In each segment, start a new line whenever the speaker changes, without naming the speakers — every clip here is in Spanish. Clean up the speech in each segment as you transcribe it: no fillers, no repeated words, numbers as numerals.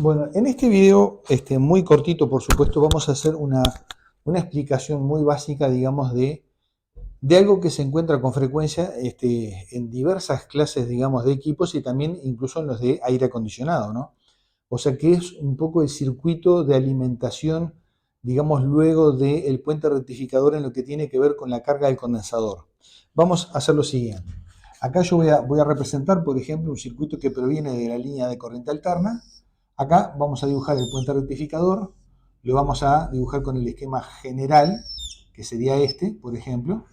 Bueno, en este video, muy cortito, por supuesto, vamos a hacer una explicación muy básica, digamos, de algo que se encuentra con frecuencia en diversas clases, digamos, de equipos y también incluso en los de aire acondicionado, ¿no? O sea que es un poco el circuito de alimentación, digamos, luego del puente rectificador en lo que tiene que ver con la carga del condensador. Vamos a hacer lo siguiente. Acá yo voy a representar, por ejemplo, un circuito que proviene de la línea de corriente alterna. Acá vamos a dibujar el puente rectificador, lo vamos a dibujar con el esquema general, que sería este, por ejemplo.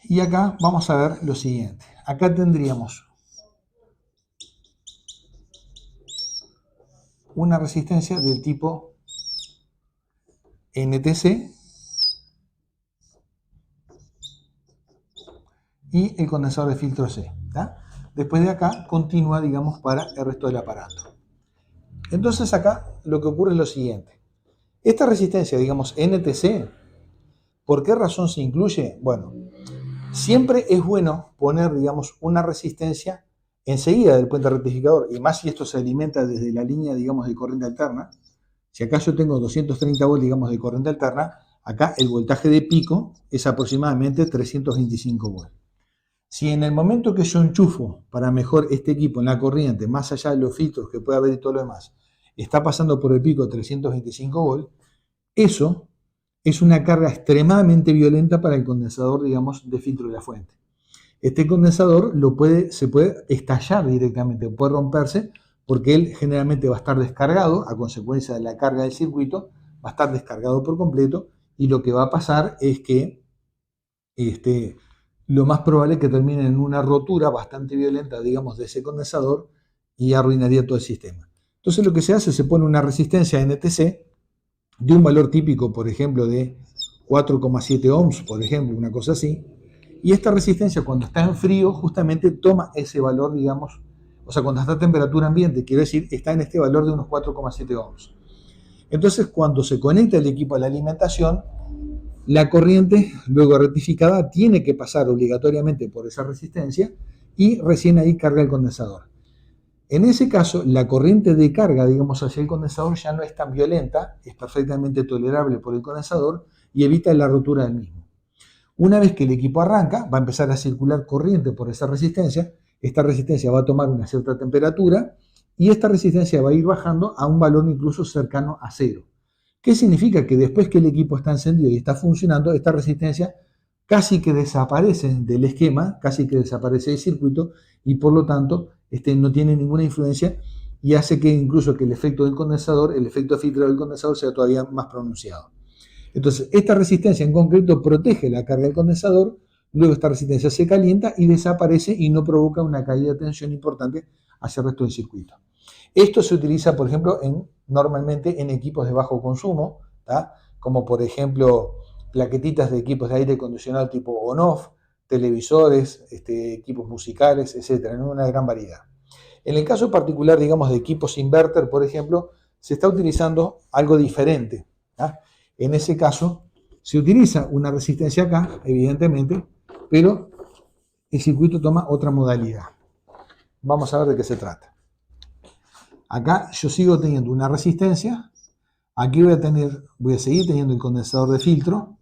Y acá vamos a ver lo siguiente. Acá tendríamos una resistencia del tipo NTC y el condensador de filtro C. ¿tá? Después de acá continúa, digamos, para el resto del aparato. Entonces acá lo que ocurre es lo siguiente. Esta resistencia, digamos, NTC, ¿por qué razón se incluye? Bueno, siempre es bueno poner, digamos, una resistencia enseguida del puente rectificador, y más si esto se alimenta desde la línea, digamos, de corriente alterna. Si acá yo tengo 230 volts, digamos, de corriente alterna, acá el voltaje de pico es aproximadamente 325 volts. Si en el momento que yo enchufo para mejor este equipo en la corriente, más allá de los filtros que puede haber y todo lo demás, está pasando por el pico de 325 volts, eso es una carga extremadamente violenta para el condensador, digamos, de filtro de la fuente. Este condensador se puede estallar directamente, puede romperse, porque él generalmente va a estar descargado a consecuencia de la carga del circuito, va a estar descargado por completo, y lo que va a pasar es que lo más probable es que termine en una rotura bastante violenta, digamos, de ese condensador y arruinaría todo el sistema. Entonces lo que se hace, se pone una resistencia NTC de un valor típico, por ejemplo, de 4,7 ohms, por ejemplo, una cosa así, y esta resistencia cuando está en frío justamente toma ese valor, digamos, o sea, cuando está a temperatura ambiente, quiero decir, está en este valor de unos 4,7 ohms. Entonces, cuando se conecta el equipo a la alimentación, la corriente, luego rectificada, tiene que pasar obligatoriamente por esa resistencia y recién ahí carga el condensador. En ese caso, la corriente de carga, digamos, hacia el condensador ya no es tan violenta, es perfectamente tolerable por el condensador y evita la rotura del mismo. Una vez que el equipo arranca, va a empezar a circular corriente por esa resistencia, esta resistencia va a tomar una cierta temperatura y esta resistencia va a ir bajando a un valor incluso cercano a cero. ¿Qué significa? Que después que el equipo está encendido y está funcionando, esta resistencia casi que desaparece del esquema, casi que desaparece del circuito y por lo tanto no tiene ninguna influencia y hace que incluso que el efecto del condensador, el efecto filtrado del condensador sea todavía más pronunciado. Entonces, esta resistencia en concreto protege la carga del condensador, luego esta resistencia se calienta y desaparece y no provoca una caída de tensión importante hacia el resto del circuito. Esto se utiliza, por ejemplo, normalmente en equipos de bajo consumo, ¿tá? Como por ejemplo plaquetitas de equipos de aire acondicionado tipo on-off, televisores, equipos musicales, etc. En una gran variedad. En el caso particular, digamos, de equipos inverter, por ejemplo, se está utilizando algo diferente. ¿tá? En ese caso, se utiliza una resistencia acá, evidentemente, pero el circuito toma otra modalidad. Vamos a ver de qué se trata. Acá yo sigo teniendo una resistencia, aquí voy a seguir teniendo el condensador de filtro,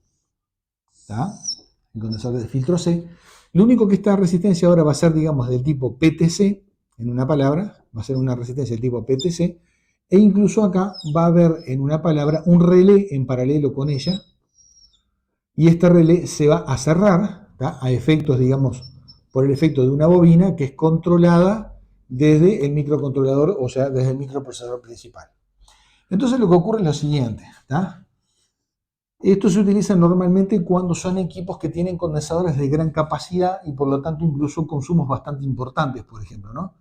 ¿tá? El condensador de filtro C. Lo único que esta resistencia ahora va a ser, digamos, del tipo PTC, en una palabra, va a ser una resistencia del tipo PTC, e incluso acá va a haber en una palabra un relé en paralelo con ella, y este relé se va a cerrar, ¿tá? A efectos, digamos, por el efecto de una bobina que es controlada desde el microcontrolador, o sea, desde el microprocesador principal. Entonces lo que ocurre es lo siguiente, ¿tá? Esto se utiliza normalmente cuando son equipos que tienen condensadores de gran capacidad y por lo tanto incluso consumos bastante importantes, por ejemplo, ¿no?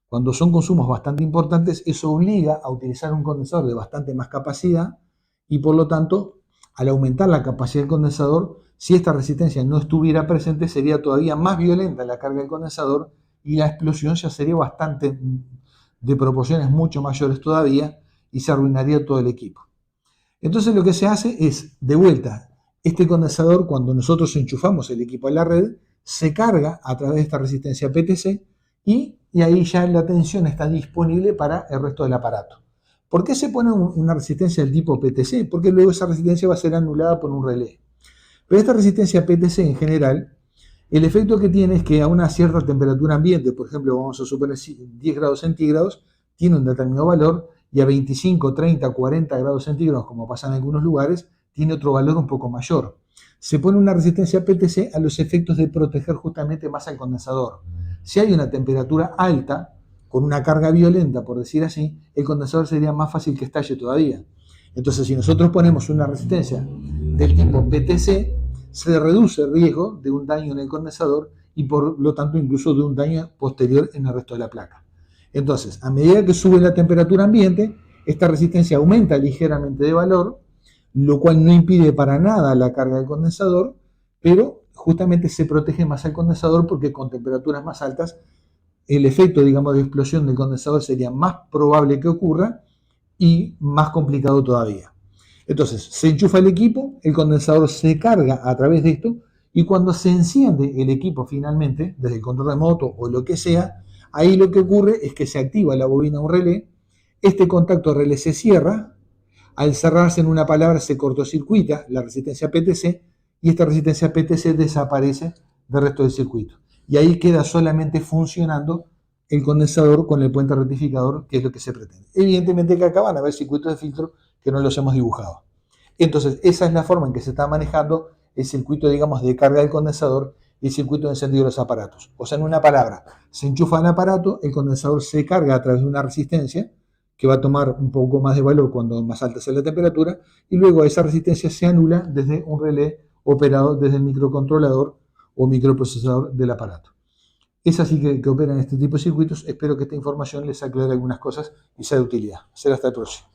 Cuando son consumos bastante importantes, eso obliga a utilizar un condensador de bastante más capacidad y por lo tanto, al aumentar la capacidad del condensador, si esta resistencia no estuviera presente, sería todavía más violenta la carga del condensador y la explosión ya sería bastante de proporciones mucho mayores todavía y se arruinaría todo el equipo. Entonces lo que se hace es, de vuelta, este condensador, cuando nosotros enchufamos el equipo a la red, se carga a través de esta resistencia PTC y ahí ya la tensión está disponible para el resto del aparato. ¿Por qué se pone una resistencia del tipo PTC? Porque luego esa resistencia va a ser anulada por un relé. Pero esta resistencia PTC en general, el efecto que tiene es que a una cierta temperatura ambiente, por ejemplo, vamos a suponer 10 grados centígrados, tiene un determinado valor, y a 25, 30, 40 grados centígrados, como pasa en algunos lugares, tiene otro valor un poco mayor. Se pone una resistencia PTC a los efectos de proteger justamente más al condensador. Si hay una temperatura alta, con una carga violenta, por decir así, el condensador sería más fácil que estalle todavía. Entonces, si nosotros ponemos una resistencia del tipo PTC, se reduce el riesgo de un daño en el condensador y por lo tanto incluso de un daño posterior en el resto de la placa. Entonces, a medida que sube la temperatura ambiente, esta resistencia aumenta ligeramente de valor, lo cual no impide para nada la carga del condensador, pero justamente se protege más al condensador porque con temperaturas más altas el efecto, digamos, de explosión del condensador sería más probable que ocurra y más complicado todavía. Entonces, se enchufa el equipo, el condensador se carga a través de esto y cuando se enciende el equipo finalmente, desde el control remoto o lo que sea, ahí lo que ocurre es que se activa la bobina un relé, este contacto relé se cierra, al cerrarse en una palabra se cortocircuita la resistencia PTC y esta resistencia PTC desaparece del resto del circuito. Y ahí queda solamente funcionando el condensador con el puente rectificador, que es lo que se pretende. Evidentemente que acá van a haber circuitos de filtro que no los hemos dibujado. Entonces, esa es la forma en que se está manejando el circuito, digamos, de carga del condensador y el circuito de encendido de los aparatos. O sea, en una palabra, se enchufa el aparato, el condensador se carga a través de una resistencia, que va a tomar un poco más de valor cuando más alta sea la temperatura, y luego esa resistencia se anula desde un relé operado desde el microcontrolador o microprocesador del aparato. Es así que operan este tipo de circuitos. Espero que esta información les aclare algunas cosas y sea de utilidad. Será hasta el próximo.